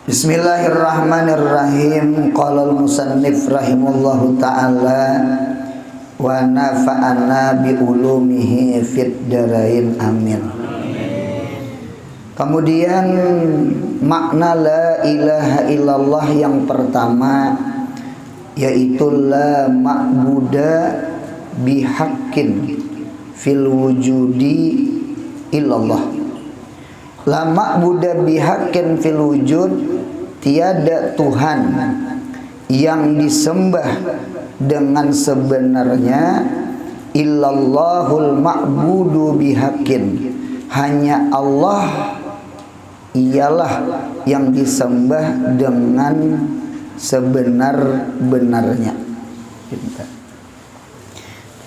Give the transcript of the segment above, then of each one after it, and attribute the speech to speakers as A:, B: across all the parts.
A: Bismillahirrahmanirrahim. Qala al-musannif rahimahullahu ta'ala wa nafa'ana bi ulumihi fid darain amin. Kemudian makna la ilaha illallah yang pertama yaitu la ma'buda bihaqqin fil wujudi illallah. La ma'buda bihaqqin fil wujud, tiada Tuhan yang disembah dengan sebenarnya illallahul ma'budu bihaqqin, hanya Allah ialah yang disembah dengan sebenar-benarnya.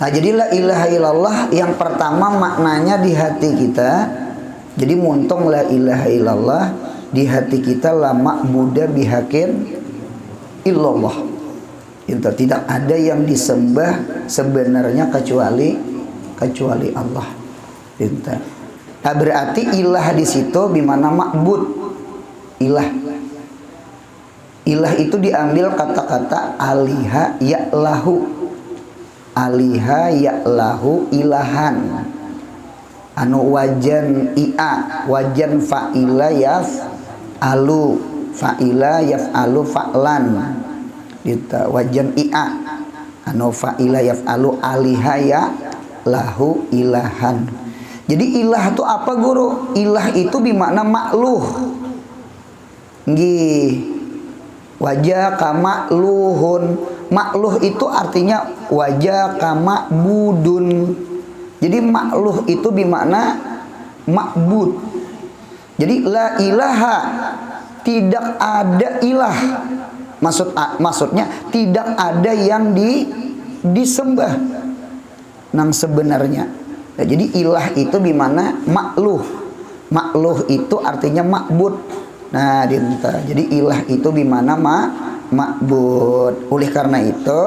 A: Nah, jadi la ilaha illallah yang pertama maknanya di hati kita. Jadi muntung la ilaha illallah di hati kita, la ma'buda bihaqqin illallah. Itu tidak ada yang disembah sebenarnya kecuali Allah. Itu. Nah, berarti ilah di situ bimana ma'bud. Ilah. Ilah itu diambil kata-kata aliha ya'lahu. Aliha ya'lahu ilahan. Anu wajan ia, wajan fa'ila yaf'alu, fa'ila yaf'alu fa'lan. Gitu. Wajan ia, anu fa'ila yaf'alu aliha ya'lahu ilahan. Jadi ilah itu apa, guru? Ilah itu bermakna makluh. Nggih. Wajah kama luhun. Makluh itu artinya wajah kama budun. Jadi makluh itu bermakna ma'bud. Jadi la ilaha, tidak ada ilah. Maksudnya tidak ada yang disembah nang sebenarnya. Nah, jadi ilah itu bermakna makluh. Makluh itu artinya ma'bud. Nah, dinta. Jadi ilah itu bermakna ma'bud. Oleh karena itu,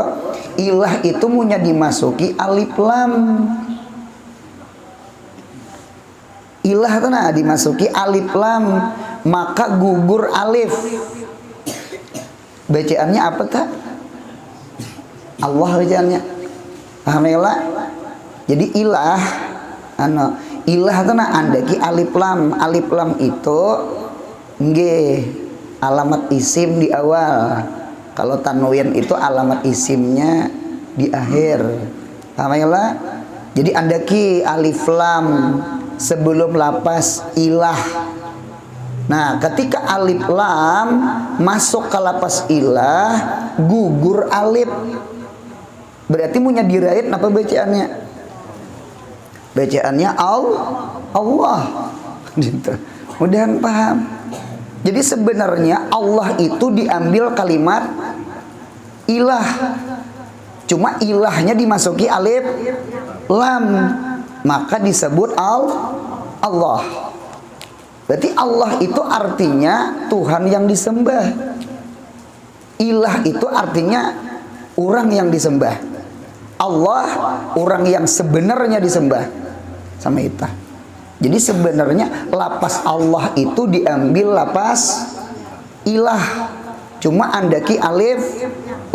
A: ilah itu punya dimasuki alif lam. Ilah itu nah dimasuki alif lam, maka gugur alif. Bacaannya apa tak? Allah bacaannya. Alhamdulillah. Jadi ilah, ilah itu nah andaki alif lam. Alif lam itu nggih alamat isim di awal. Kalau tanwin itu alamat isimnya di akhir. Alhamdulillah. Jadi andaki alif lam sebelum lapas ilah. Nah, ketika alif lam masuk ke lapas ilah, gugur alif. Berarti punya dirait apa bacaannya? Bacaannya Allah. Gitu. Mudahan paham. Jadi sebenarnya Allah itu diambil kalimat ilah. Cuma ilahnya dimasuki alif lam, maka disebut Allah. Berarti Allah itu artinya Tuhan yang disembah. Ilah itu artinya orang yang disembah. Allah orang yang sebenarnya disembah. Sama itu. Jadi sebenarnya lapas Allah itu diambil lapas ilah. Cuma andaki alif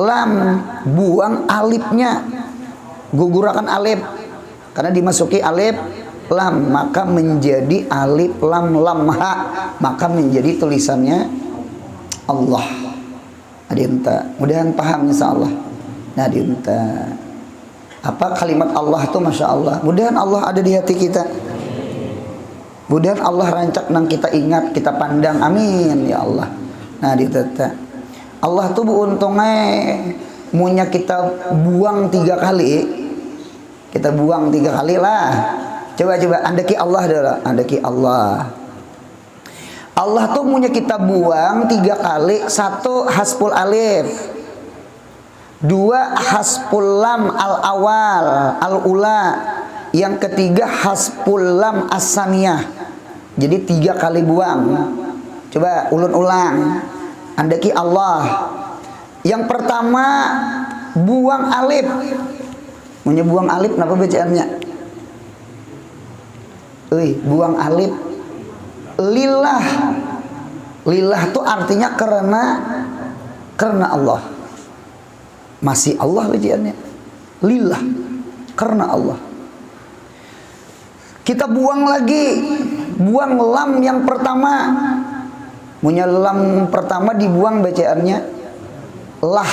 A: lam, buang alifnya. Gugurakan alif. Karena dimasuki alif lam, maka menjadi alif lam lam ha, maka menjadi tulisannya Allah. Adinta, mudahan paham insyaallah. Nah, adinta. Apa kalimat Allah itu masya Allah. Mudahan Allah ada di hati kita. Mudahan Allah rancak nang kita ingat, kita pandang. Amin ya Allah. Nah, adinta. Allah tuh untungnya munya kita buang 3 kali. Kita buang 3 kali lah. Coba andaki Allah dulu. Andaki Allah. Allah tuh punya kita buang 3 kali. 1 hasful alif, 2 hasful lam al awal al ula, yang ketiga hasful lam as-saniyah. Jadi 3 kali buang. Coba ulun ulang. Andaki Allah. Yang pertama buang alif. Punya buang alif kenapa bacaannya? Buang alif lillah. Lillah itu artinya karena Allah. Masih Allah bacaannya. Lillah, karena Allah. Kita buang lagi, buang lam yang pertama. Punya lam pertama dibuang bacaannya lah.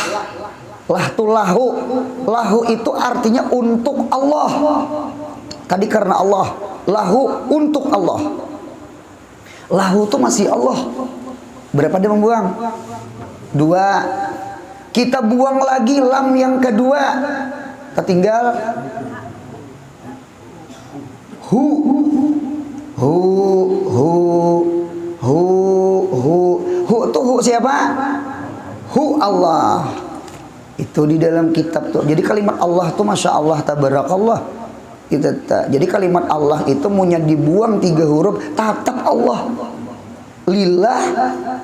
A: Lah tu lahu. Lahu itu artinya untuk Allah. Tadi karena Allah. Lahu untuk Allah. Lahu itu masih Allah. Berapa dia membuang? 2. Kita buang lagi lam yang kedua. Tertinggal hu. Hu itu hu siapa? Hu Allah. Itu di dalam kitab tuh. Jadi kalimat Allah tuh masya Allah tabarakallah. Jadi kalimat Allah itu punya dibuang 3 huruf, tetap Allah. Lillah,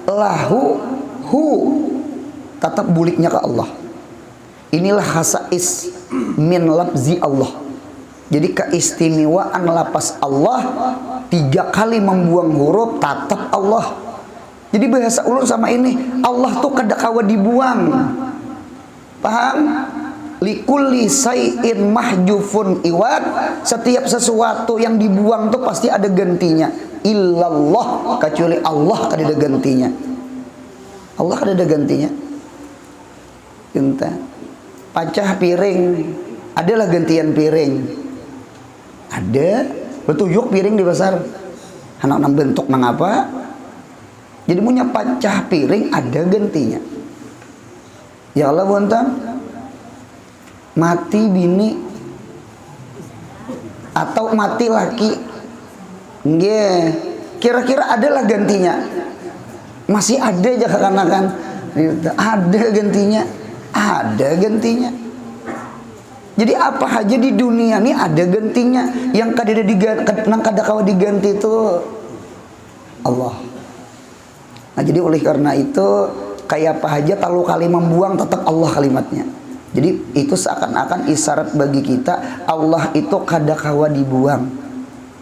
A: lahu, hu, tetap buliknya ke Allah. Inilah khasais min labzi Allah. Jadi keistimewaan lapas Allah 3 kali membuang huruf tatap Allah. Jadi bahasa ulun sama ini, Allah tuh kada kawa dibuang. Paham? Likulli say'in mahjufun iwad. Setiap sesuatu yang dibuang tuh pasti ada gantinya. Illallah, kecuali Allah kada ada gantinya. Allah kada ada gantinya. Entah. Pacah piring, adalah gantian piring. Ada, betuyuk piring di pasar. Anak nang bentuk nang apa? Jadi punya pacah piring ada gantinya. Ya Allah buantam, mati bini atau mati laki, nggih, kira-kira adalah gantinya. Masih ada aja kan? Ada gantinya, ada gantinya. Jadi apa aja di dunia ini ada gantinya. Yang kada kawa diganti itu Allah. Nah jadi oleh karena itu kayak apa aja talu kali membuang tetap Allah kalimatnya. Jadi itu seakan-akan isyarat bagi kita Allah itu kada kawa dibuang.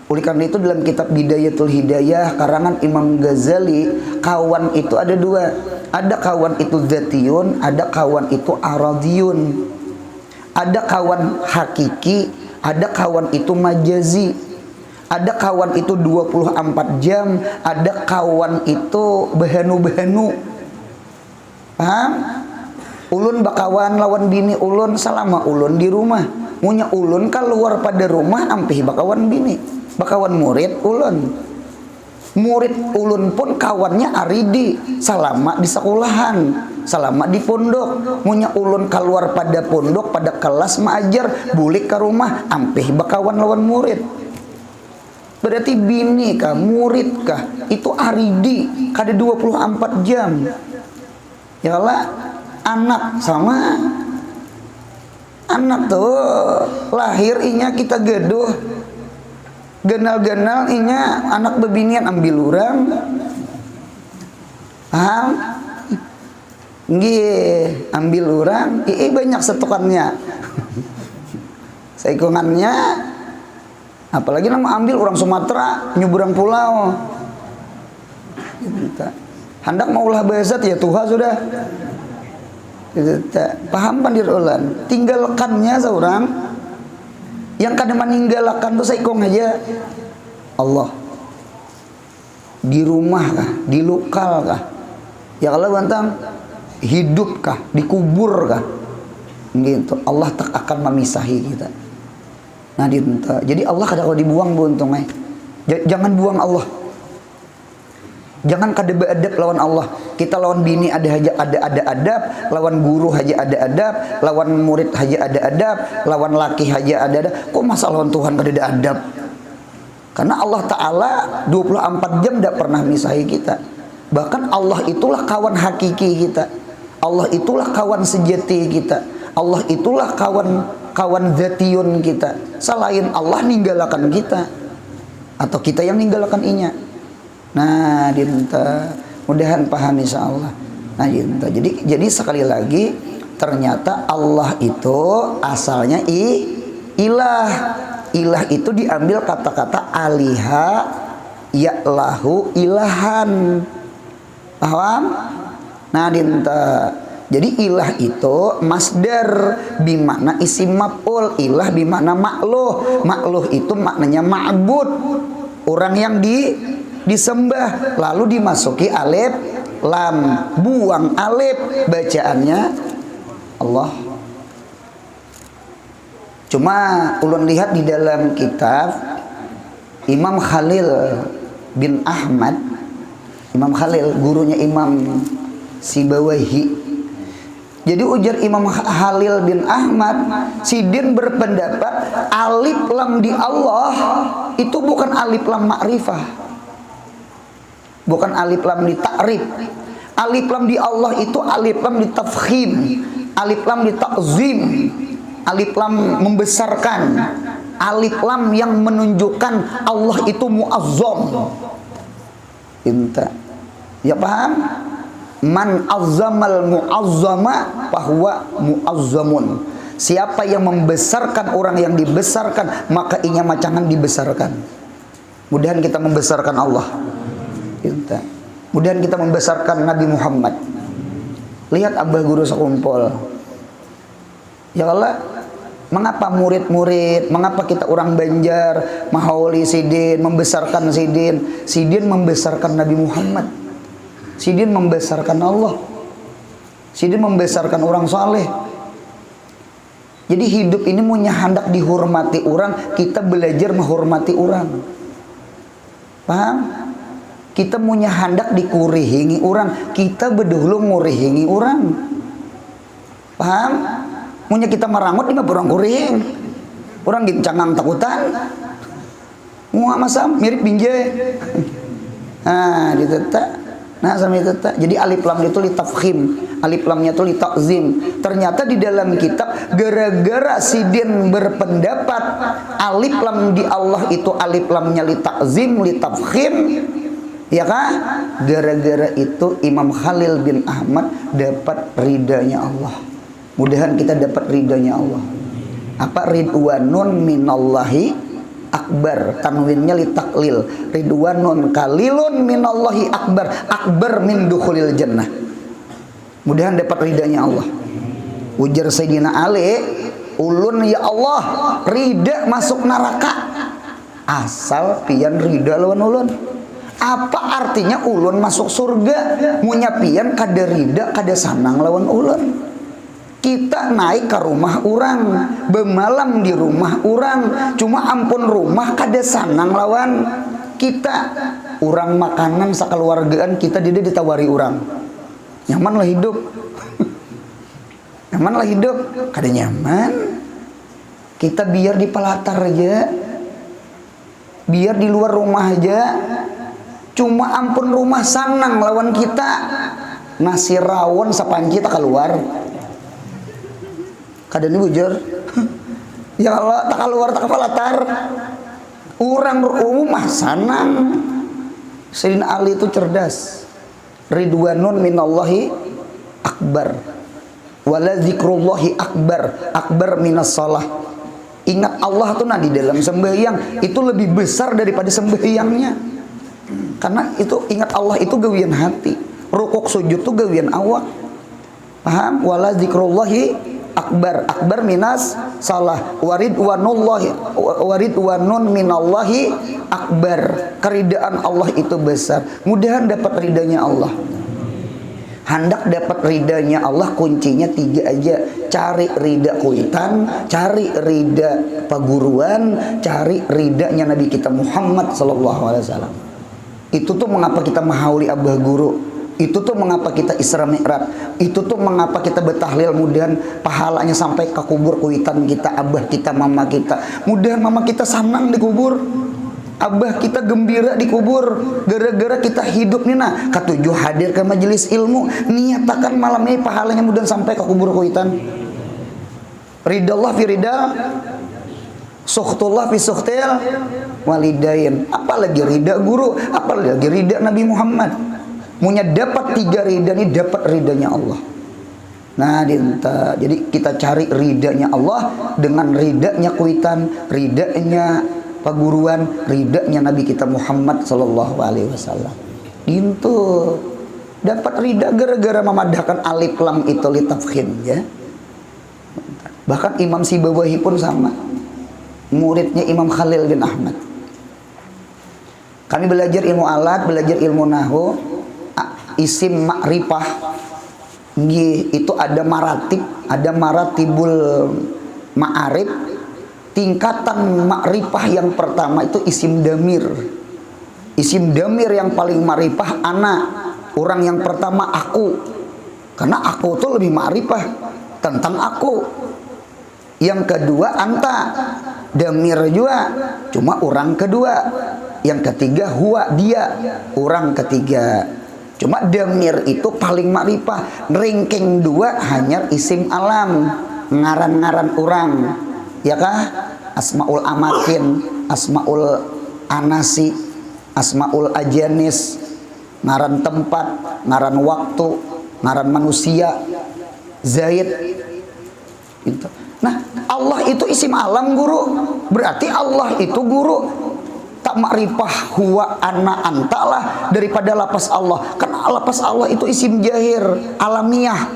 A: Oleh karena itu dalam kitab Bidayatul Hidayah karangan Imam Ghazali, kawan itu ada 2. Ada kawan itu dzatiyun, ada kawan itu aradiyun. Ada kawan hakiki, ada kawan itu majazi. Ada kawan itu 24 jam, ada kawan itu behanu-behanu. Paham? Ulun bakawan lawan bini ulun selama ulun di rumah. Munya ulun keluar pada rumah ampih bakawan bini. Bakawan murid ulun. Murid ulun pun kawannya aridi selama di sekolahan, selama di pondok. Munya ulun keluar pada pondok, pada kelas mengajar, bulik ke rumah ampih bakawan lawan murid. Berarti bini kah, murid kah, itu aridi kada 24 jam. Ya Allah, anak sama anak tuh lahir inya kita geduh, genal-genal inya anak bebinian ambil urang. Paham? Nggih, ambil urang, banyak setukannya. Seikungannya apalagi nama ambil orang Sumatera nyebrang pulau. Hendak mau ulah bezat ya Tuhan sudah. Paham pandir ulan. Tinggalkannya seorang yang kadang meninggalkan tuh saikong aja Allah. Di rumah kah, di lokal kah? Ya kalau bantang hidup kah, dikubur kah? Gitu. Allah tak akan memisahi kita. Nah jadi Allah kada kalau dibuang buntung jangan buang Allah. Jangan kada beadab lawan Allah. Kita lawan bini ada adab, lawan guru aja ada adab, lawan murid aja ada adab, lawan laki aja ada adab. Kok masa lawan Tuhan kada ada adab? Karena Allah Ta'ala 24 jam tidak pernah misahi kita. Bahkan Allah itulah kawan hakiki kita. Allah itulah kawan sejati kita. Allah itulah kawan zatiyun kita. Selain Allah ninggalakan kita, atau kita yang ninggalakan inya. Nah, dinta mudahan paham insyaallah. Nah, dinta. Jadi sekali lagi ternyata Allah itu asalnya ilah. Ilah itu diambil kata-kata aliha ya'lahu ilahan. Paham? Nah dinta. Jadi ilah itu masdar bimakna isim maf'ul, ilah bimakna makluh. Makluh itu maknanya ma'bud, orang yang disembah. Lalu dimasuki alif lam, buang alif, bacaannya Allah. Cuma ulun lihat di dalam kitab Imam Khalil bin Ahmad, Imam Khalil gurunya Imam Sibawaihi. Jadi ujar Imam Khalil bin Ahmad, Sidin berpendapat alif lam di Allah itu bukan alif lam ma'rifah, bukan alif lam di ta'rif. Alif lam di Allah itu alif lam di tafkhim, alif lam di ta'zim, alif lam membesarkan, alif lam yang menunjukkan Allah itu muazzam. Inta. Ya paham? Man azzamal muazzama bahwa muazzamun. Siapa yang membesarkan orang yang dibesarkan, maka inya macangan dibesarkan. Mudahan kita membesarkan Allah. Inta. Mudahan kita membesarkan Nabi Muhammad. Lihat abah guru sekumpul. Ya Allah, mengapa murid-murid, mengapa kita orang Banjar mahauli Sidin, membesarkan Sidin? Sidin membesarkan Nabi Muhammad. Sidin membesarkan Allah. Sidin membesarkan orang saleh. Jadi hidup ini punya hendak dihormati orang, kita belajar menghormati orang. Paham? Kita punya hendak dikurihingi orang, kita bedulu ngurihingi orang. Paham? Munya kita merangut ini orang kurihing. Orang gincangang takutan. Muah masa mirip binjai. Nah, diteta. Nah, sama itu. Jadi alif lam itu li tafkhim, alif lamnya itu li ta'zim. Ternyata di dalam kitab gara-gara Sidin berpendapat alif lam di Allah itu alif lamnya li ta'zim, li tafkhim, ya kan? Gara-gara itu Imam Khalil bin Ahmad dapat ridanya Allah. Mudahan kita dapat ridanya Allah. Apa ridwanun minallahi akbar, tanwinnya li taklil. Ridwanun kalilun minallahi akbar, akbar min dukhulil jannah. Mudahan dapat ridanya Allah. Ujar Sayyidina Ali, ulun ya Allah rida masuk neraka asal pian rida lawan ulun. Apa artinya ulun masuk surga? Munya pian kada rida kada sanang lawan ulun. Kita naik ke rumah orang, bemalam di rumah orang, cuma ampun rumah kada sanang lawan kita. Orang makanan sakeluargaan kita dia ditawari orang. Nyaman lah hidup. Nyaman lah hidup, kada nyaman. Kita biar di palatar aja. Biar di luar rumah aja. Cuma ampun rumah sanang lawan kita. Nasi rawon sapanci tak keluar. Kadang bujur. Ya Allah, tak keluar tak palatar. Orang rumah sanang. Sayyidina Ali itu cerdas. Ridwanun minallahi akbar. Wala zikrullahi akbar. Akbar minas salah. Ingat Allah tuh di dalam sembahyang itu lebih besar daripada sembahyangnya. Karena itu ingat Allah itu gawian hati. Rukuk sujud tuh gawian awak. Paham? Wala zikrullahi akbar, akbar minas salah. Waridwanun minallahi akbar. Keridaan Allah itu besar. Mudahan dapat ridanya Allah. Hendak dapat ridanya Allah kuncinya 3 aja. Cari rida kuitan, cari rida paguruan, cari ridanya Nabi kita Muhammad SAW. Itu tuh mengapa kita mahauli abah guru. Itu tuh mengapa kita Isra Mi'raj. Itu tuh mengapa kita bertahlil. Mudahan pahalanya sampai ke kubur kuitan kita, abah kita, mama kita. Mudahan mama kita senang di kubur, abah kita gembira di kubur. Gara-gara kita hidup nih nah ketujuh hadir ke majelis ilmu. Niatakan malam ini pahalanya mudahan sampai ke kubur kuitan. Ridallah fi rida, sukhtullah fi sukhtil walidain. Apalagi rida guru, apalagi rida Nabi Muhammad. Munya dapat 3 rida ini, dapat ridanya Allah. Nah, jadi kita cari ridanya Allah dengan ridanya kuitan, ridanya paguruan, ridanya Nabi kita Muhammad sallallahu alaihi wasallam. Itu dapat rida gara-gara memadahkan alif lam itu litafkhim ya. Bahkan Imam Sibawahi pun sama, muridnya Imam Khalil bin Ahmad. Kami belajar ilmu alat, belajar ilmu nahwu, isim ma'rifah itu ada maratib, ada maratibul ma'arif. Tingkatan ma'rifah yang pertama itu isim damir. Isim damir yang paling ma'rifah ana, orang yang pertama aku, karena aku itu lebih ma'rifah tentang aku. Yang kedua anta, damir juga, cuma orang kedua. Yang ketiga huwa, dia, orang ketiga. Cuma damir itu paling ma'rifah. Ranking 2 hanya isim alam, ngaran-ngaran orang, ya kah? Asmaul amakin, asmaul anasi, asmaul ajanis, ngaran tempat, ngaran waktu, ngaran manusia, zaid itu. Nah, Allah itu isim alam, guru. Berarti Allah itu, guru, tak makrifah huwa ana anta lah daripada lapas Allah. Karena lapas Allah itu isim jahir, alamiah.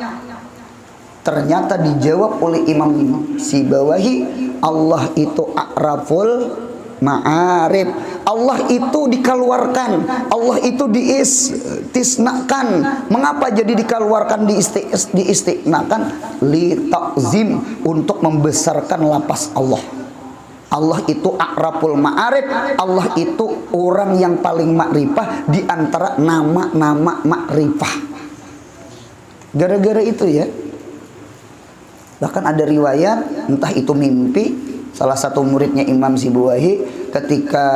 A: Ternyata dijawab oleh Imam Sibawahi, Allah itu a'raful ma'arif. Allah itu dikeluarkan, Allah itu diistisnakan. Mengapa jadi dikeluarkan, diistisnakan? Li ta'zim, untuk membesarkan lapas Allah. Allah itu a'raful ma'arif, Allah itu orang yang paling makrifah di antara nama-nama makrifah. Gara-gara itu ya. Bahkan ada riwayat, entah itu mimpi, salah satu muridnya Imam Sibawahi ketika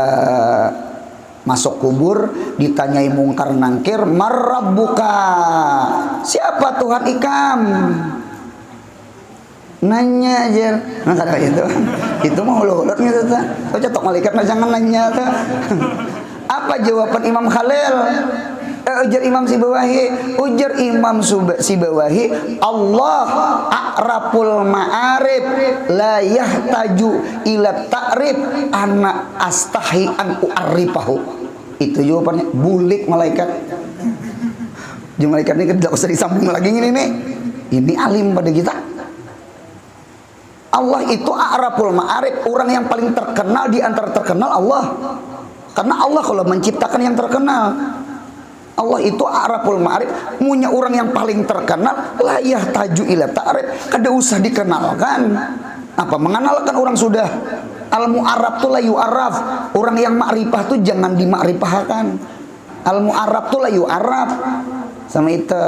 A: masuk kubur ditanyai mungkar nangkir, marrabbuka, siapa Tuhan ikam? Nanya aja, nah kata itu mau hulur gitu tuh, cetok malaikat jangan nanya tuh. Apa jawaban Imam Khalil? Ujar Imam Sibawahi, ujar Imam Sibawahi, Allah a'raful ma'arif, la yahtaju ila ta'rif, ana astahi an u'arrifahu. Itu jawabannya. Bulik malaikat. Jadi malaikat ini tidak usah disambung lagi ini nih. Ini alim pada kita. Allah itu a'raful ma'arif, orang yang paling terkenal di antara terkenal Allah. Karena Allah kalau menciptakan yang terkenal, Allah itu a'raful ma'arif, punya orang yang paling terkenal, la yahtaju ila ta'rif, kada usah dikenalkan. Apa mengenalkan orang sudah? Al-mu'arraf tu la yu'arraf, orang yang ma'rifah tu jangan dimakrifahkan. Al-mu'arraf tu la yu'arraf. Sama itu.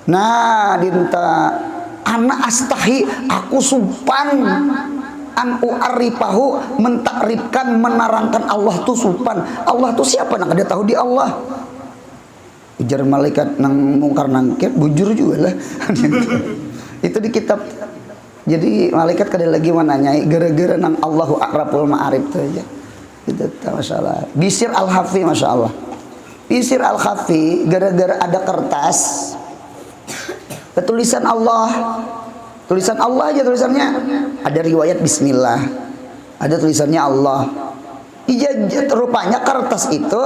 A: Nah, dinta ana astahi, aku supan an u'arrifahu, mentakrifkan, menerangkan Allah tu supan. Allah tu siapa? Nak ada tahu di Allah. Ujar malaikat nang mungkar nangkir, bujur juga lah. Itu di kitab. Jadi malaikat kada lagi menanyai gara-gara nang Allahu a'raful ma'arif itu aja. Itu masalah. Bisir al-Hafi, masya Allah. Bisir al-Hafi gara-gara ada kertas ketulisan Allah. Tulisan Allah aja tulisannya. Ada riwayat bismillah. Ada tulisannya Allah. Dijajak, rupanya kertas itu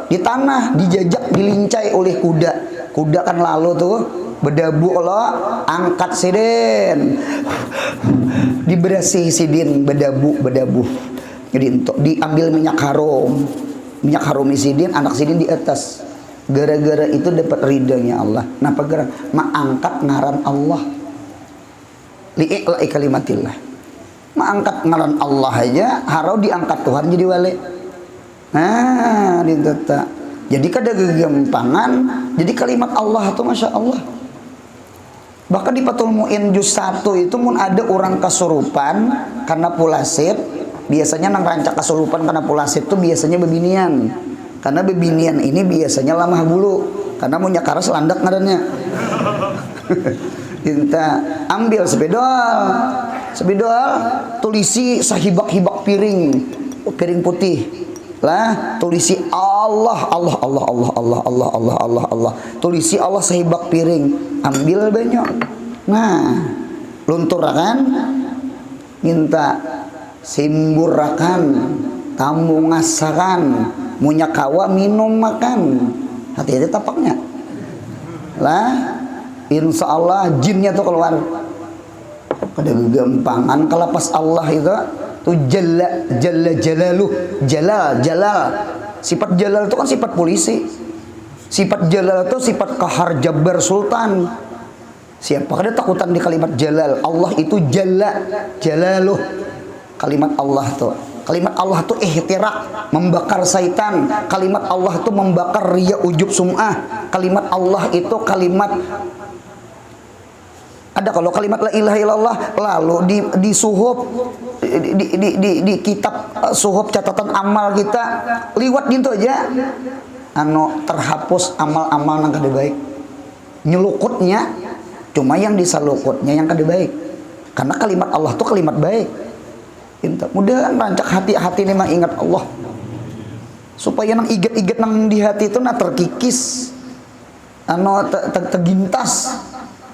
A: di tanah, dijajak, dilincai oleh kuda. Kuda kan lalu tuh bedabu lo, angkat sidin, diberasi sidin, bedabu. Jadi untuk diambil minyak harum sidin, anak sidin di atas. Gara-gara itu dapat ridhonya Allah. Napa gara? Mengangkat ngaran Allah. Li'i'la'i kalimatillah. Mengangkat ngaran Allah aja, harau diangkat Tuhan jadi wali. Nah, ditata. Jadi kada gegampangan. Jadi kalimat Allah itu masya Allah. Bahkan di Fathul Mu'in juz 1 itu pun ada orang kesurupan karena pulasit. Biasanya nang rancak kesurupan karena pulasit itu biasanya bebinian. Karena bebinian ini biasanya lamah bulu. Karena mau nyakara selandak ngarannya. Kita ambil sepedol, tulisi sahibak-hibak piring putih lah, tulisi Allah, tulisi Allah sahibak piring, ambil banyak. Nah, lunturakan, minta simburakan, tamu ngasakan, munya kawa minum makan. Hati-hati tapaknya. lah insya Allah jinnya tuh keluar. Kada gegampangan kalau pas Allah itu tuh jalla jalaluh, jalal. Sifat jalal itu kan sifat polisi. Sifat jalal itu sifat kahar jabbar sultan. Siapa kada takutan di kalimat jalal? Allah itu jalaluh. Kalimat Allah tuh. Kalimat Allah tuh ihtirak, membakar syaitan. Kalimat Allah tuh membakar riya ujub sum'ah. Kalimat Allah itu kalimat ada kalau kalimat la ilaha illallah lalu di suhuf di kitab suhuf catatan amal kita liwat gitu aja terhapus amal-amal yang kada baik. Nyelukutnya cuma yang disalukutnya yang kada baik. Karena kalimat Allah tuh kalimat baik. Mudah rancak hati-hati nih mah ingat Allah. Supaya nang igat-igat nang di hati itu terkikis. Tergintas.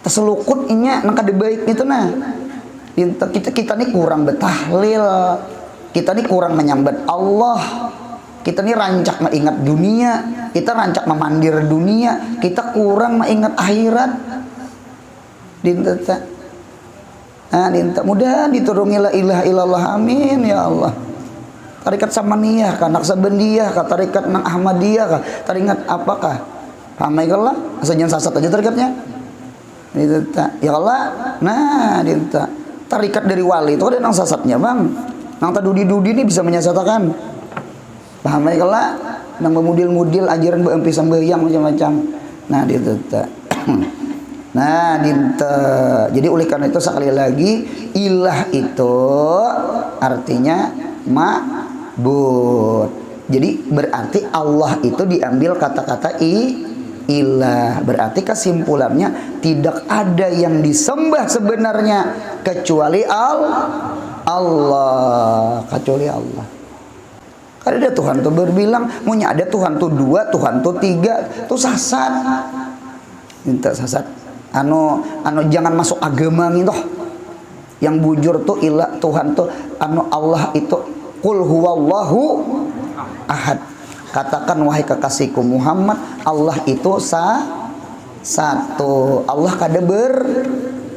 A: Terselukut inya nang kada baik itu nah. Kita nih kurang betahlil. Kita nih kurang menyambat Allah. Kita nih rancak mengingat dunia. Kita rancak memandir dunia. Kita kurang mengingat akhirat. Mudah diturungi la ilaha illallah amin ya Allah. Tarikat Samaniyah kah, Naksabandiyah kah, tarikat nang Ahmadiyah kah, tarikat apakah? Ramai kalau saja sasat aja tarikatnya. Ya Allah, nah dinta tarikat dari wali itu ada nang sasatnya bang, nang tadudi-dudi ini bisa menyesatakan. Paham ya kalau nang memudil-mudil ajaran beempi sambayang macam-macam. Nah dinta, nah dinta. Jadi oleh karena itu sekali lagi ilah itu artinya ma'bud. Jadi berarti Allah itu diambil kata-kata ilah, berarti kesimpulannya tidak ada yang disembah sebenarnya kecuali Allah, kecuali Allah. Karena ada Tuhan tuh berbilang, maunya ada Tuhan tuh dua, Tuhan tuh tiga, tuh sasat. Minta sasat. Jangan masuk agama gitu. Yang bujur tuh ilah Tuhan tuh Allah itu qul huwallahu ahad. Katakan wahai kekasihku Muhammad, Allah itu satu. Allah kada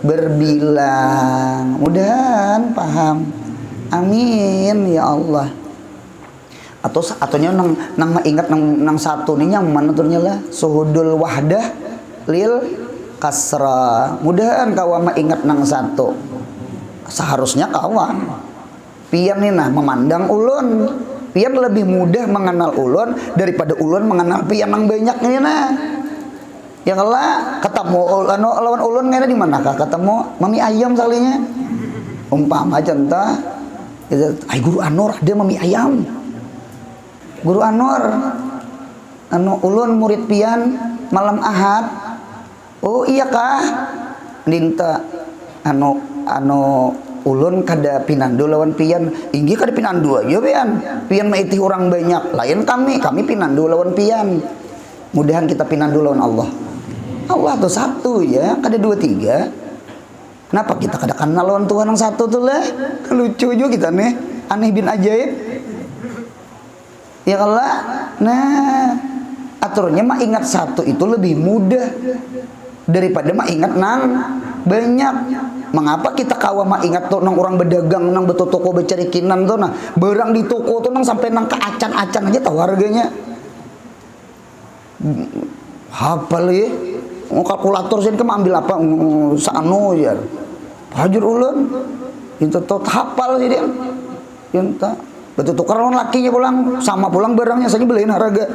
A: berbilang. Mudahan paham. Amin ya Allah. Ataunya nang ingat nang satu nih yang mana turnya lah suhudul wahdah lil kasra. Mudahan kawan ingat nang satu. Seharusnya kawan pian nih nah memandang ulun. Pian lebih mudah mengenal ulun daripada ulun mengenal pian yang banyak ini nah. Ya Allah, ketemu lawan ulun ngene di manakah? Ketemu mami ayam salinya. Umpama contoh, ay guru Anur ada mami ayam. Guru Anur ulun murid pian malam Ahad. Oh iya kah? Dinta ulun kada pinandu lawan pian, inggi kada pinandu aja pian maitih orang banyak, lain kami pinandu lawan pian. Mudahan kita pinandu lawan Allah. Allah tuh satu ya, kada dua tiga. Kenapa kita kada kenal lawan Tuhan yang satu tuh lah? Lucu juga kita nih, aneh bin ajaib. Ya Allah, nah aturnya mah ingat satu itu lebih mudah daripada mah ingat nang banyak. Mengapa kita kawa mah ingat tuh nang orang berdagang nang betul toko becarikinan tuh nah barang di toko tuh nang sampai nang ke acan-acan aja tahu harganya. Hafal ya, kalkulator sih kan ambil apa sano ya. Hajur ulun, itu tuh hafal sih dia. Yang betul tukar lawan lakinya pulang sama pulang barangnya saja beliin harga.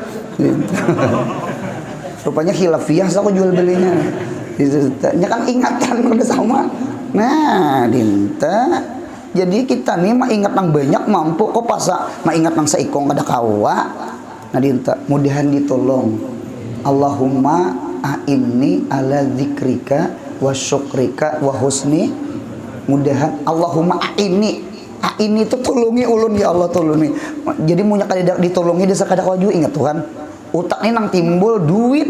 A: Rupanya khilafiyah saya jual belinya. Itu kan ingatan udah sama. Nah, dinta. Jadi kita nih mah ingat nang banyak mampu kok pasa mah ingat nang saikong ada kawa. Nah, dinta mudahan ditolong. Allahumma a'inni ala dzikrika wa syukrika wa husni. Mudahan Allahumma a'inni. A'inni itu tolongi ulun ya Allah tolongi. Jadi munya kada ditolongi desa kada kawaju ingat Tuhan. Utak ini nang timbul duit.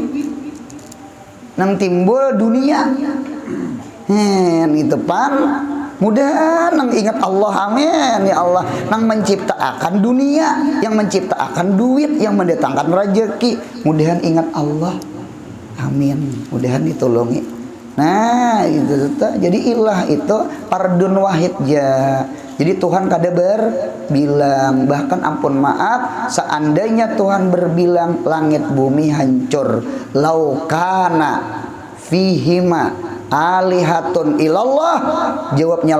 A: Nang timbul dunia. Itu pan mudah nang ingat Allah amin ya Allah nang menciptakan dunia yang menciptakan duit yang mendatangkan rezeki mudahan ingat Allah Amin, mudahan ditolongi. Nah itu jadi ilah itu pardun wahid ya. Jadi Tuhan kada berbilang, bahkan ampun maaf, seandainya Tuhan berbilang langit bumi hancur, laukana fihima alihatun ilallah, jawabnya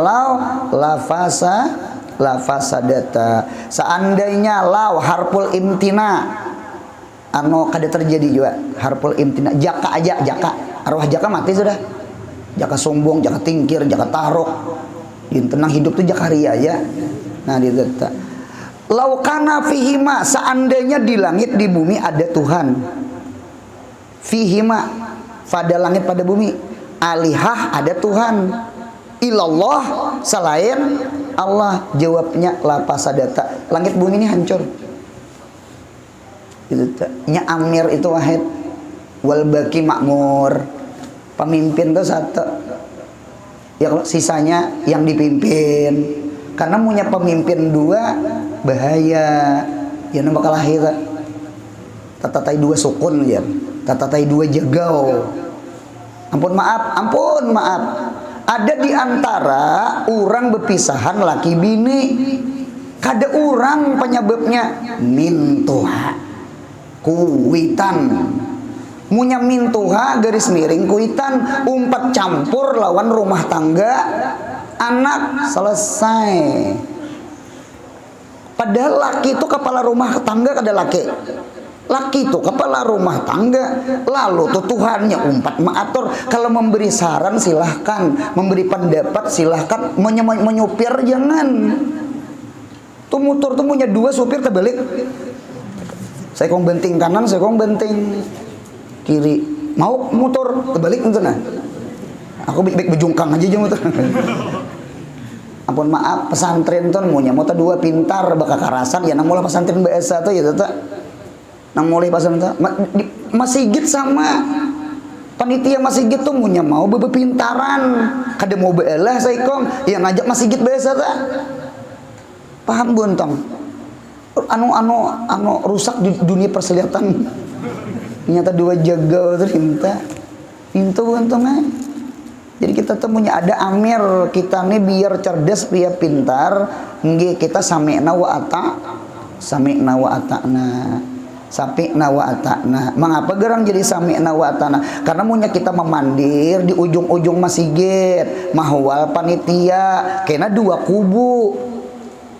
A: lafasadata. Seandainya harful imtina, kada terjadi juga harful imtina, jaka aja, jaka arwah jaka mati sudah, jaka sombong, jaka tingkir, jaka taruk, tenang hidup tuh jakaria ya. Nah ditata laukana fihima, seandainya di langit di bumi ada Tuhan, fihima pada langit pada bumi, alihah ada Tuhan, ilallah selain Allah, jawabnya lafasadata, langit bumi ini hancur. Nya amir itu wahid, wal baki makmur, pemimpin itu satu ya, kalau sisanya yang dipimpin. Karena punya pemimpin dua bahaya ya, bakal lahir tatatai dua sukun ya, tatatai dua jagau. Ampun maaf, ada di antara orang berpisahan laki bini, kada orang penyebabnya mintuha kuitan, munya mintuha garis miring kuitan, umpat campur lawan rumah tangga anak, selesai. Padahal laki itu kepala rumah tangga, kada laki itu kepala rumah tangga, lalu tuh Tuhannya umpat mengatur. Kalau memberi saran silahkan, memberi pendapat silahkan, menyupir jangan. Tuh motor tuh punya dua supir terbalik, saya kong benting kanan, saya kong benting kiri, mau motor terbalik itu nah, aku baik bejungkang aja motor. Ampun maaf, pesantren tuh punya motor dua pintar bakal karasan ya, nang mulai pesantren biasa tuh ya tata, nang mulai pesantren masjid sama panitia masjid tuh punya mau bebepintaran, kada mau belah saya kong yang ngajak masjid biasa tuh, paham buntong, anu rusak di dunia persilatan. Nyata dua jaga terus minta buntong aja. Jadi kita tuh punya ada amir kita nih biar cerdas biar pintar, nggih kita sami'na wa ata'na. Mengapa gerang jadi sami'na wa ata'na? Karena punya kita memandir di ujung-ujung masjid, mahwal panitia, kena dua kubu.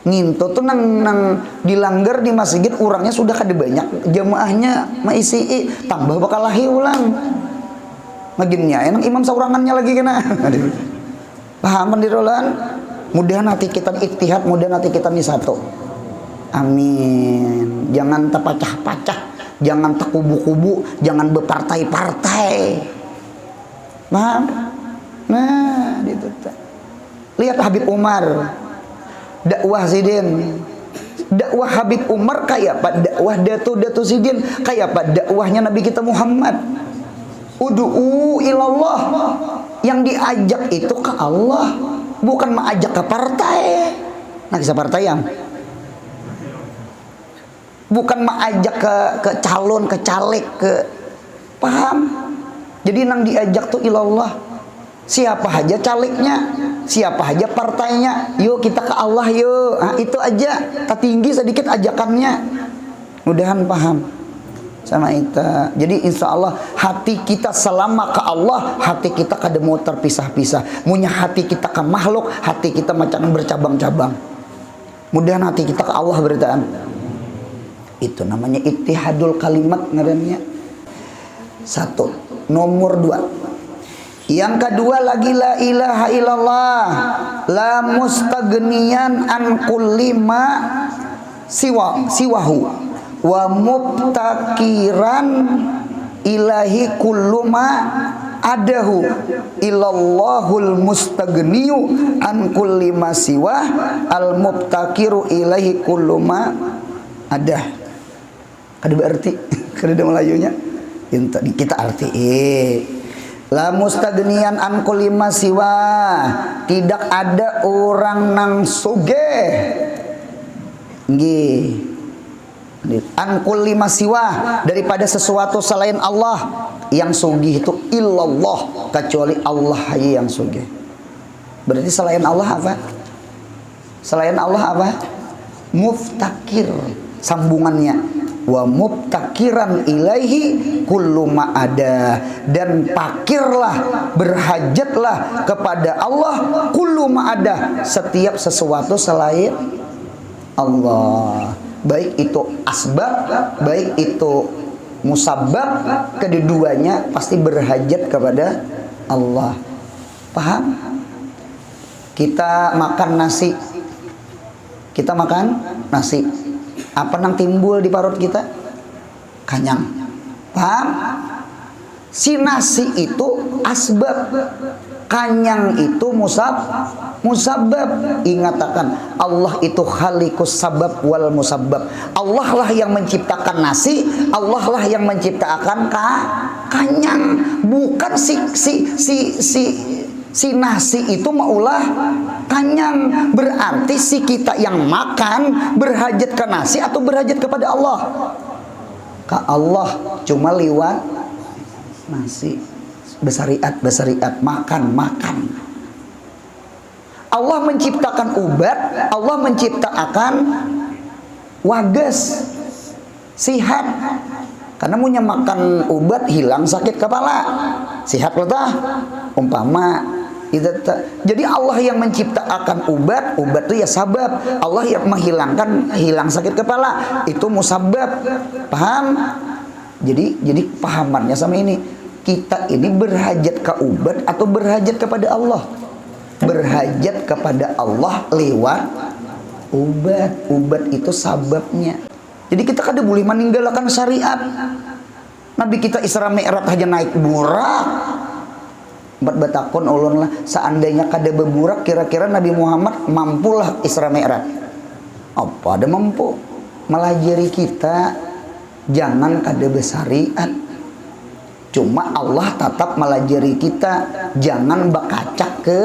A: Nginto tuh nang dilanggar di masjid, orangnya sudah kada banyak, jamaahnya maisi tambah bakal lahi ulang. Maginnya enak imam saurangannya lagi kena. Paham pendirolan? Mudahan hati kita iktihad, mudahan hati kita nih satu. Amin. Jangan terpacah-pacah, jangan terkubu-kubu, jangan berpartai-partai. Paham? Nah, itu. Lihat Habib Umar, dakwah Sidin, dakwah Habib Umar kayak apa? Dakwah Datu Sidin kayak apa? Dakwahnya Nabi kita Muhammad. Udu'u ilallah, yang diajak itu ke Allah, bukan mengajak ke partai. Nah, kisah partai yang bukan mengajak ke calon, ke caleg, ke paham. Jadi nang diajak tuh ilallah. Siapa aja calegnya, siapa aja partainya, yuk kita ke Allah yuk. Nah, itu aja, tertinggi sedikit ajakannya. Mudahan paham sama itu. Jadi insya Allah hati kita selama ke Allah, hati kita kada mau terpisah-pisah. Munya hati kita ke makhluk, hati kita macam bercabang-cabang. Mudahan hati kita ke Allah beritaan. Itu namanya ittihadul kalimat ngarannya. Satu. Nomor dua, yang kedua lagi la ilaha illallah, la mustagniyan an kulli ma siwahu wa mubtakiran ilahi kullu ma adahu illallahul mustagniyu an kulli ma siwah al mubtakiru ilahi kullu ma adah. Kada berarti kada melayunya yang tadi kita arti la mustagniyan an kulli ma siwa, tidak ada orang nang sugih nggih An kulli masiwa, daripada sesuatu selain Allah. Yang sugih itu illallah, kecuali Allah aja yang sugih. Berarti selain Allah apa? Selain Allah apa? Muftakir. Sambungannya, wa mubtakiran ilaihi kullu ma ada, dan pakirlah, berhajatlah kepada Allah kullu ma ada, setiap sesuatu selain Allah, baik itu asbab, baik itu musabbab, keduanya pasti berhajat kepada Allah. Paham? Kita makan nasi, kita makan nasi, apa yang timbul di parut kita? Kanyang. Paham? Si nasi itu asbab, kanyang itu musabbab. Ingatkan, Allah itu khaliqus sabab wal musabbab. Allah lah yang menciptakan nasi, Allah lah yang menciptakan kanyang. Bukan si nasi itu maulah kanyang. Berarti si kita yang makan berhajat ke nasi atau berhajat kepada Allah? Ke Allah, cuma liwat nasi. Bersariat, makan. Allah menciptakan ubat, Allah menciptakan wages, sihat. Karena punya makan ubat hilang sakit kepala, sihat letah. Umpama itu. Jadi Allah yang menciptakan ubat itu ya sabab. Allah yang menghilangkan hilang sakit kepala, itu musabbab. Paham? Jadi pahamannya sama ini. Kita ini berhajat ke ubat atau berhajat kepada Allah? Berhajat kepada Allah lewat ubat. Ubat itu sababnya. Jadi kita kada boleh meninggalkan syariat. Nabi kita Isra Mi'raj aja naik burak. Batakon ulun lah, seandainya kada berburak, kira-kira Nabi Muhammad mampulah Isra Mi'raj? Apa ada mampu? Melajari kita jangan kada bersariat. Cuma Allah tetap melajari kita jangan bakacak ke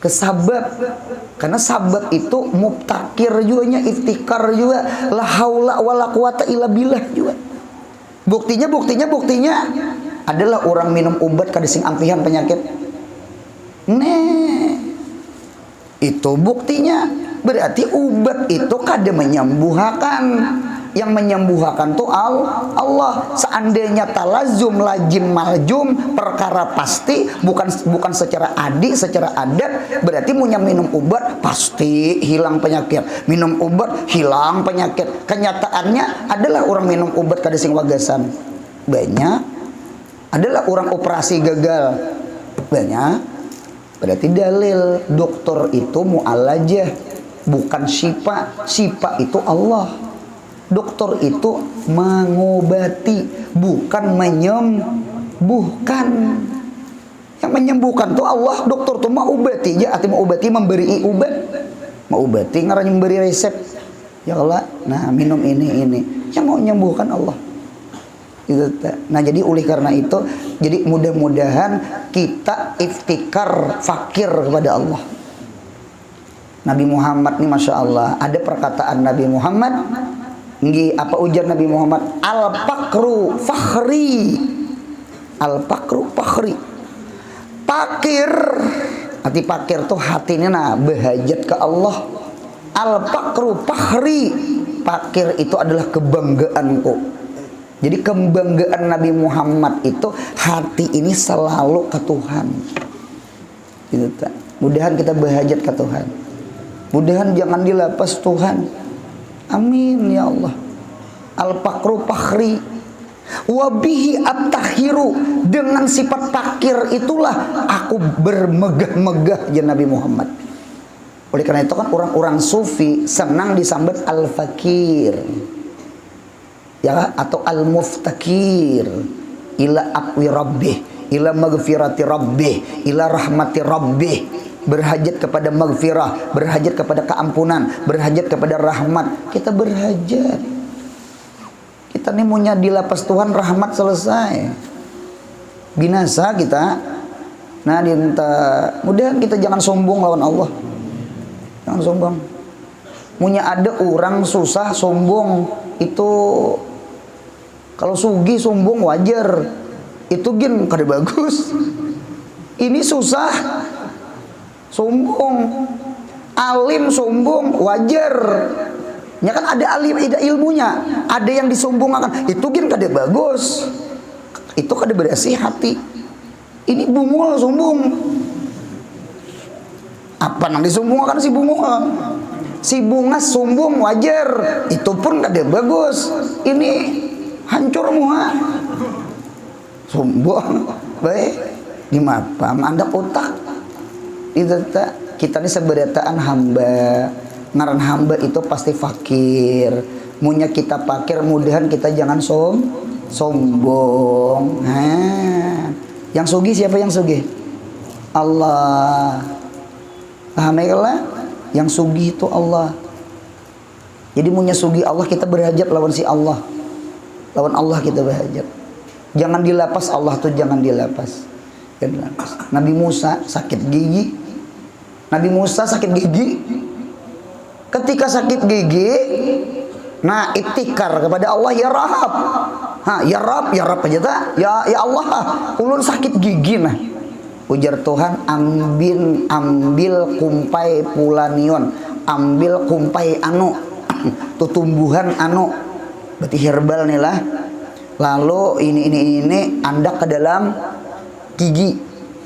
A: sabab. Karena sabab itu mubtakir juga, iftikar juga, la haula wala quwata illa billah juga. Buktinya adalah orang minum obat kada sing ampihan penyakit. Itu buktinya. Berarti obat itu kada menyembuhkan. Yang menyembuhkan tuh Allah. Seandainya talazum, lajim, maljum, perkara pasti, bukan secara secara adat, berarti punya minum obat pasti hilang penyakit. Minum obat hilang penyakit. Kenyataannya adalah orang minum obat kada sing wagasan banyak, adalah orang operasi gagal banyak. Berarti dalil dokter itu mu'alajah, bukan syifa. Syifa itu Allah. Dokter itu mengobati, bukan menyembuhkan. Yang menyembuhkan tuh Allah. Dokter tuh mau obati aja, arti mau obati memberi obat. Mau obati ngarang memberi resep. Ya Allah, nah minum ini. Yang mau menyembuhkan Allah. Gitu. Nah jadi oleh karena itu, jadi mudah-mudahan kita iftikar, fakir kepada Allah. Nabi Muhammad nih Masya Allah, ada perkataan Nabi Muhammad. Apa ujar Nabi Muhammad? Al-pakru fakhri. Al-pakru fakhri. Pakir, hati pakir tuh hatinya nah berhajat ke Allah. Al-pakru fakhri. Pakir itu adalah kebanggaanku. Jadi kebanggaan Nabi Muhammad itu hati ini selalu ke Tuhan. Gitu, mudahan kita berhajat ke Tuhan. Mudahan jangan dilepas Tuhan. Amin ya Allah. Al-pakru fakhri. Wabihi abtahiru. Dengan sifat fakir itulah aku bermegah-megah ya Nabi Muhammad. Oleh karena itu kan orang-orang sufi senang disambut al-fakir, ya, atau al-muftakir, ila aqwi rabbih, ila maghfirati rabbih, ila rahmati rabbih. Berhajat kepada maghfirah, berhajat kepada keampunan, berhajat kepada rahmat. Kita berhajat. Kita nih punya di lapas Tuhan rahmat selesai. Binasa kita. Nah, mudahan kita jangan sombong lawan Allah. Jangan sombong. Punya ada orang susah sombong. itu kalau sugi sombong wajar, itu gin kada bagus. Ini susah sombong, alim sombong wajar. Ya kan ada alim, ada ilmunya, ada yang disombongkan, itu gin kada bagus, itu kada bersih hati. Ini bungul sombong, apa nang disombongkan si bungul? Si bunga sombong wajar, itu pun kada bagus. Ini hancur muha sombong baik di mapam anda otak itu kita ini seberataan hamba, ngaran hamba itu pasti fakir, munya kita pakir, mudahan kita jangan sombong. Yang sugi siapa yang sugi? Allah. Paham ya? Yang sugi itu Allah. Jadi munya sugi Allah, kita berhajat lawan si Allah. Lawan Allah kita berhajat. Jangan dilapas Allah tuh, jangan dilapas. Nabi Musa sakit gigi. Nabi Musa sakit gigi. Ketika sakit gigi, nah itikar kepada Allah, ya Rahab. Ya Rab aja tak? Ya Allah, ulun sakit gigi nah. Ujar Tuhan, ambil kumpai pulanion, ambil kumpai anu, tuh tumbuhan anu, berarti herbal nih lah. Lalu ini anda ke dalam gigi,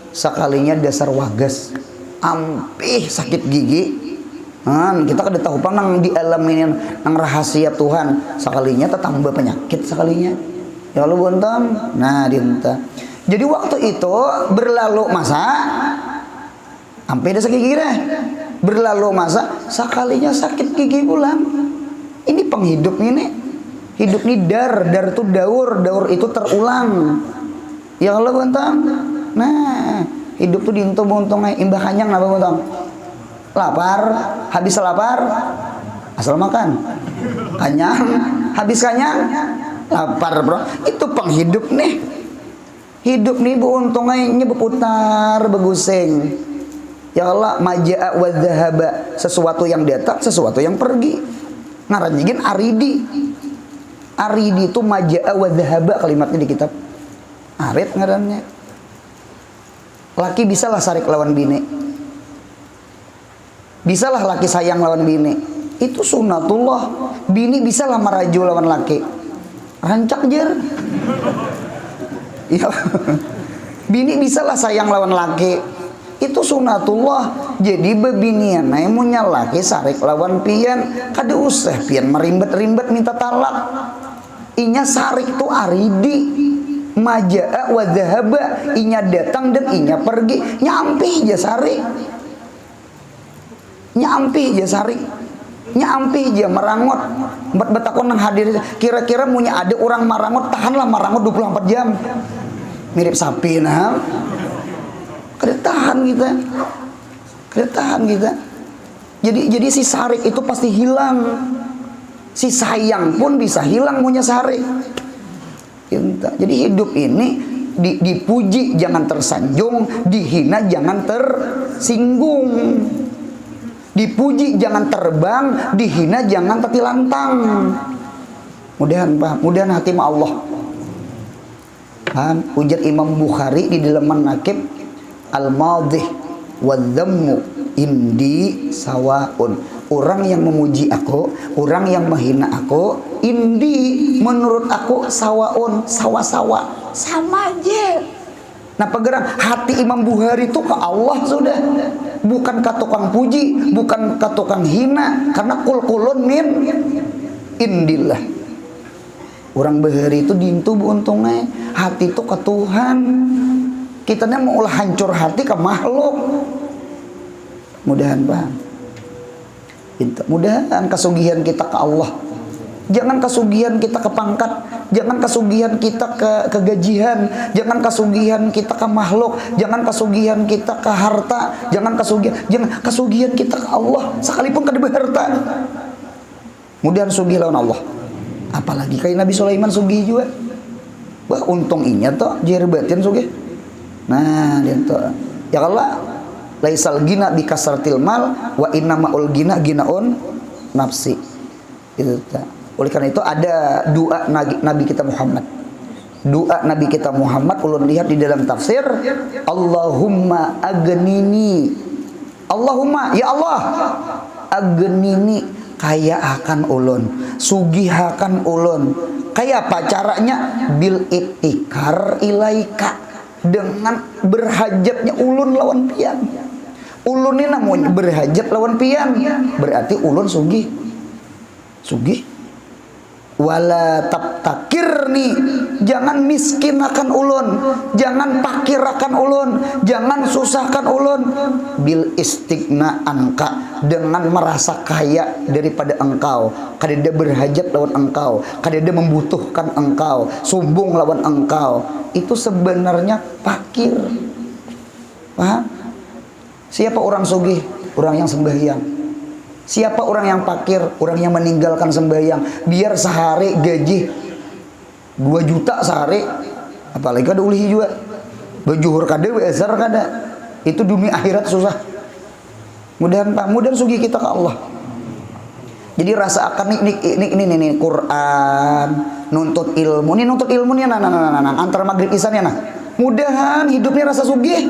A: sekalinya dasar wagas, ampih sakit gigi. Kita kada tahu nang di alam ini nang rahasia Tuhan, sekalinya tetambah penyakit sekalinya. Ya Allah bontom, nah dinta. Jadi waktu itu berlalu masa, sampai ada sakit gigi deh. Berlalu masa, sekalinya sakit gigi pulang. Ini penghidup ini, hidup ini dar itu daur itu terulang. Ya Allah bentang. Nah, hidup tuh dintu bontongnya imbah kanyang apa bontong? Lapar, habis lapar, asal makan. Kanyang, habis kanyang, lapar bro. Itu penghidup nih. Hidup nih bu untungnya berputar begusing. Ya Allah, majaa wa dhahaba, sesuatu yang datang, sesuatu yang pergi. Ngaranjigin aridi. Aridi itu majaa wa dhahaba kalimatnya di kitab. Arit ngarannya. Laki bisalah sarik lawan bini. Bisalah laki sayang lawan bini. Itu sunnatullah. Bini bisalah maraju lawan laki. Rancak jer. Ya. Bini bisalah sayang lawan laki, itu sunnatullah. Jadi bebinian munya laki sarik lawan pian, kada usah pian merimbet-rimbet minta talak. Inya sarik tu aridi, majaa wa dhahaba, inya datang dan inya pergi, nyampi aja sarik, nyampi aja sarik, nyampi aja merangot. Betakon nang hadir, kira-kira munya ada orang marangot, tahanlah marangot 24 jam. Mirip sapi nah. Kada tahan kita. Jadi si sarik itu pasti hilang. Si sayang pun bisa hilang punya sarik. Jadi hidup ini dipuji jangan tersanjung, dihina jangan tersinggung. Dipuji jangan terbang, dihina jangan tetilantang. Mudahan hati ma Allah. Ujar Imam Bukhari di dalam Manaqib, al-madhih wadh-dhammu indi sawaun. Orang yang memuji aku, orang yang menghina aku, indi menurut aku sawaun, sama aja. Nah pegerang hati Imam Bukhari itu ke Allah sudah, bukan ke tukang puji, bukan ke tukang hina, karena kulun min indillah. Orang Bukhari itu dintu untungnya hati itu ke Tuhan. Kita mau ulah hancur hati ke makhluk. Mudahan paham. Mudahan kesugihan kita ke Allah. Jangan kesugihan kita ke pangkat, jangan kesugihan kita ke gajian, jangan kesugihan kita ke makhluk, jangan kesugihan kita ke harta, jangan kesugihan kita ke Allah sekalipun kada harta. Mudahan sugih lawan Allah. Apalagi kayak Nabi Sulaiman sugih juga. Wah untung inya toh jir batin sugih. Nah dia toh. Ya Allah, laisal gina bi kasratil mal wa inna ma'ul gina ginaun nafsi. Itu ta. Oleh karena itu ada doa Nabi kita Muhammad. Doa Nabi kita Muhammad ulun lihat di dalam tafsir, Allahumma agnini. Allahumma, ya Allah, agnini, kaya akan ulun, sugihakan ulun. Kayak apa caranya? Bil ibtikar ilaika, dengan berhajatnya ulun lawan pian. Ulun ini namun berhajat lawan pian, berarti ulun sugih. Sugih. Wala tabtakir nih, jangan miskin akan ulun, jangan pakir akan ulun, jangan susahkan ulun. Bil istighna anka, dengan merasa kaya daripada engkau, kadeda berhajat lawan engkau, kadeda membutuhkan engkau, sombong lawan engkau. Itu sebenarnya pakir. Paham? Siapa orang sugih? Orang yang sembahyang. Siapa orang yang pakir? Orang yang meninggalkan sembahyang. Biar sehari gaji 2 juta sehari, apalagi kada ulih juga, bejuhur kada, bezer kada. Itu dunia akhirat susah. Mudah-mudahan sugih kita ke Allah. Jadi rasa akan ini Quran, nuntut ilmu. Ini nuntut ilmu nih antara maghrib isya nih. Mudahan hidupnya rasa sugih.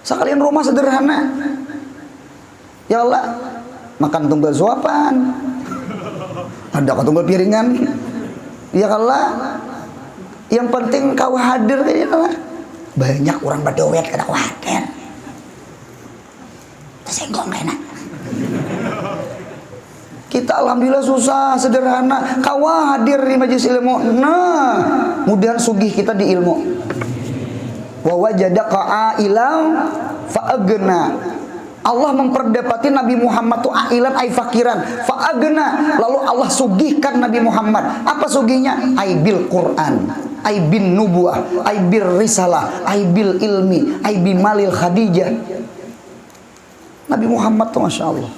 A: Sekalian rumah sederhana. Ya Allah, makan tunggal suapan, ada tunggal piringan. Ya Allah, yang penting kau hadir kayaknya lah. Banyak orang berdoa kada khawatir. Tersenggong enak. Kita alhamdulillah susah, sederhana. Kau hadir di majelis ilmu. Nah, mudahan sugih kita di ilmu. Wa wajadaka ailam fa'agna. Allah memperdapati Nabi Muhammad tu ailan ai fakiran fa'agna, lalu Allah sugihkan Nabi Muhammad. Apa sugihnya? Ai bil Quran, ai bin nubuah, ai bir risalah, ai bil ilmi, ai bi malil Khadijah. Nabi Muhammad tuh Masya Allah.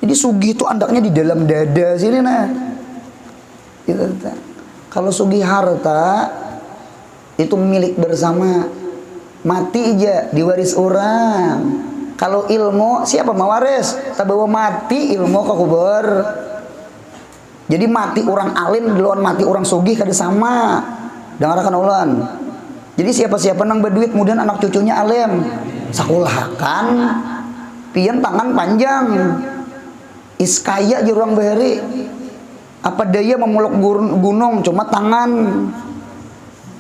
A: Jadi sugih itu andaknya di dalam dada sini nah. Kalau sugih harta itu milik bersama, mati aja diwaris orang. Kalau ilmu siapa mewaris? Tak bawa mati ilmu ke kubur. Jadi mati orang alim lawan mati orang sugih kada sama. Dengarkan ulan. Jadi siapa-siapa nang berduit kemudian anak cucunya alim, sakulahkan pian tangan panjang. Iskaya jurang bahari. Apa daya memuluk gunung cuma tangan.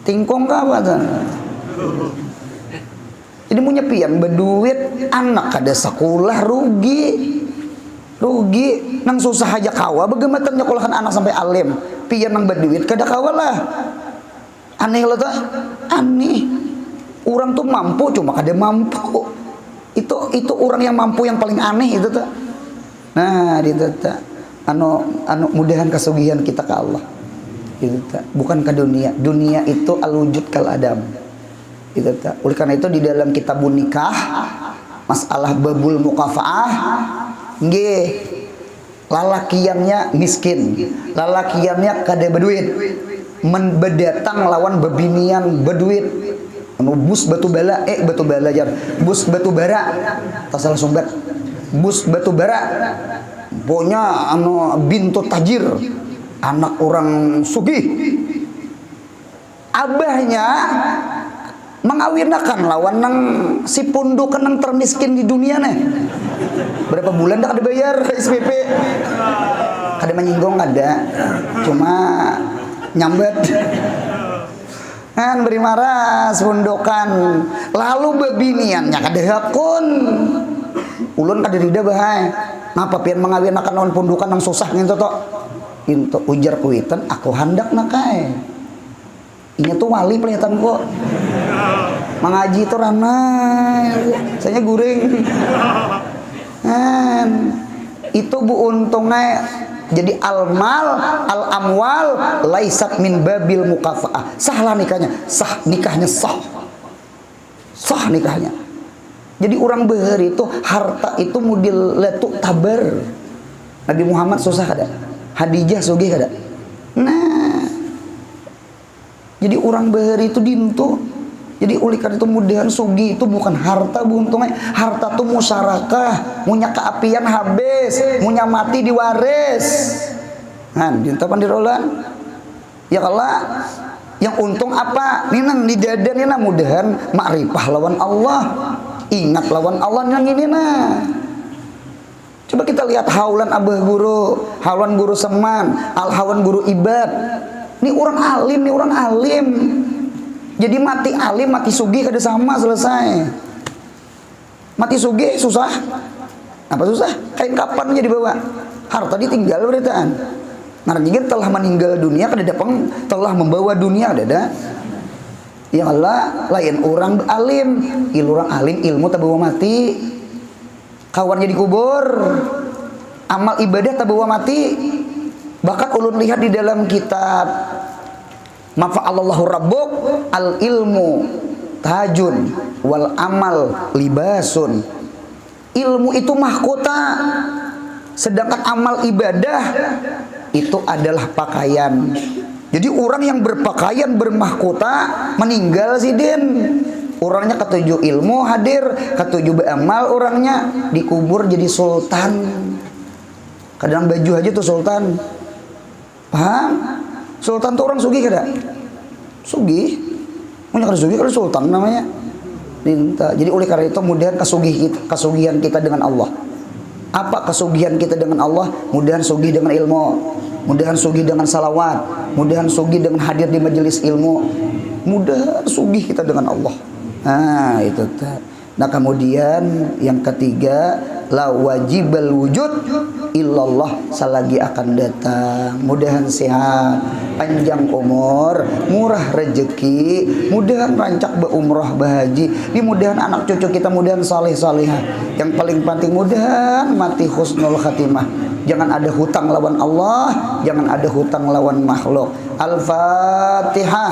A: Tingkong ka apa tuh? Jadi punya pian berduit anak kada sekolah rugi nang susah aja kawa bagaimana nyekolahkan anak sampai alim pian nang berduit kada kawa lah aneh lah tuh aneh orang tuh mampu cuma kada mampu itu orang yang mampu yang paling aneh itu tuh. Nah itu tuh anu mudahan kesugihan kita ke Allah itu tuh bukan ke dunia itu al-wujud kal adam. Itu oleh karena itu di dalam kitabun nikah masalah babul mukafaah nggih lalakiannya miskin, lalakiannya kada berduit, menbedatang lawan bebinian berduit, bus batu bala jar bus batu bara tasal sumbat bus batu bara punya bintu tajir anak orang sugih abahnya mengawinakan lawan nang si punduk nang termiskin di dunia nih. Berapa bulan dah kada bayar SPP? Kada menyinggung ada, cuma nyambet. Kan beri marah pundukan. Lalu bebiniannya kada hakun. Ulun kada rida bahaya. Ngapa pian mengawinakan lawan pundukan nang susah ngento tok? Into ujar kuitan aku handak nakai. Ini tuh wali kelihatan kok. Mengaji itu ramai, saya guring. Itu bu untungnya jadi al-mal, al-amwal laisat min babil mukafaah. Sahlah nikahnya, nikahnya sah nikahnya. Jadi orang beheri itu harta itu mudil letuk tabar. Nabi Muhammad susah kada, Hadijah sugih kada. Nah, jadi orang beheri itu dintu Jadi oleh karena itu mudahan sugi itu bukan harta buntungnya, harta itu musyarakah, punya keapian habis, punya mati diwaris. Kan, dintapan di rolan. Ya Allah, yang untung apa? Nina di dada nina mudahan makrifah lawan Allah, ingat lawan Allah yang ini nah. Coba kita lihat haulan abah guru, haulan guru Seman, al-hawan guru Ibad. Ini orang alim, nih orang alim. Jadi mati alim, mati sugih kada sama, selesai. Mati sugih susah. Apa susah? Kain kapan aja dibawa. Harta ditinggal beritaan. Nah, jika telah meninggal dunia kada dapeng, telah membawa dunia ada. Ya Allah, lain orang alim, orang alim ilmu tak bawa mati. Kawannya dikubur. Amal ibadah tak bawa mati. Bahkan ulun lihat di dalam kitab Mafa'alallahu rabbuk al ilmu tajun wal amal libasun. Ilmu itu mahkota, sedangkan amal ibadah itu adalah pakaian. Jadi orang yang berpakaian bermahkota meninggal sidin. Orangnya ketujuh ilmu hadir, ketujuh beramal, orangnya dikubur jadi sultan. Kadang baju aja tuh sultan. Paham? Sultan tuh orang sugih kada? Sugih. Punya kada sugih kada sultan namanya. Minta. Jadi oleh karena itu mudahan kesugihan kita dengan Allah. Apa kesugihan kita dengan Allah? Mudahan sugih dengan ilmu, mudahan sugih dengan salawat, mudahan sugih dengan hadir di majelis ilmu, mudahan sugih kita dengan Allah. Nah, itu tak. Nah, kemudian yang ketiga, la wajibal wujud illallah selagi akan datang. Mudahan sehat, panjang umur, murah rezeki, mudahan rancak berumrah bahaji, mudahan anak cucu kita mudahan saleh salehah. Yang paling penting mudahan mati husnul khatimah. Jangan ada hutang lawan Allah, jangan ada hutang lawan makhluk. Al-Fatihah.